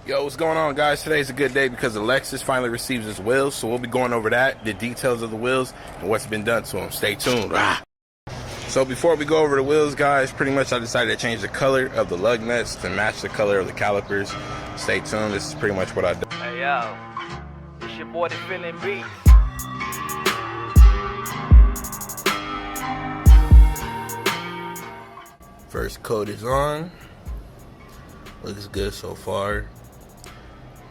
Yo, what's going on, guys? Today's a good day because Alexis finally receives his wheels, so we'll be going over that, the details of the wheels, and what's been done to them. Stay tuned. So before we go over the wheels, guys, pretty much I decided to change the color of the lug nuts to match the color of the calipers. Stay tuned. This is pretty much what I do. Hey, yo. It's your boy, the Feeling Beats. First coat is on. Looks good so far.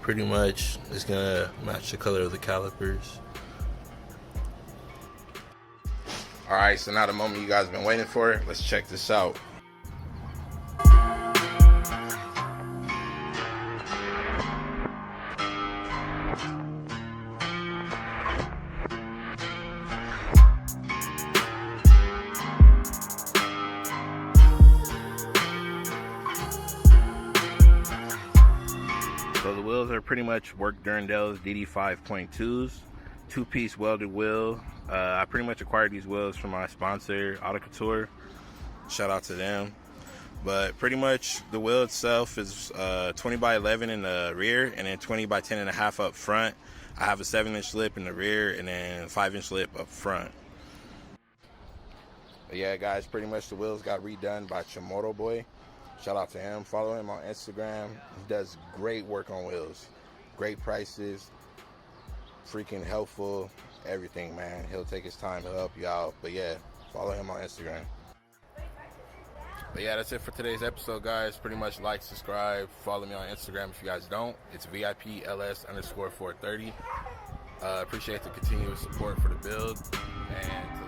Pretty much it's gonna match the color of the calipers. Alright, so now the moment you guys have been waiting for. Let's check this out. So the wheels are pretty much work Durandell's DD 5.2s, two-piece welded wheel. I pretty much acquired these wheels from my sponsor, Auto Couture. Shout out to them. But pretty much the wheel itself is 20 by 11 in the rear and then 20 by 10 and a half up front. I have a 7-inch lip in the rear and then 5-inch lip up front. But yeah, guys, pretty much the wheels got redone by Chimoto Boy. Shout out to him. Follow him on Instagram. He does great work on wheels. Great prices. Freaking helpful. Everything, man. He'll take his time. He'll help you out. But yeah, follow him on Instagram. But yeah, that's it for today's episode, guys. Pretty much like, subscribe, follow me on Instagram if you guys don't. It's VIP Ls430. Appreciate the continuous support for the build. And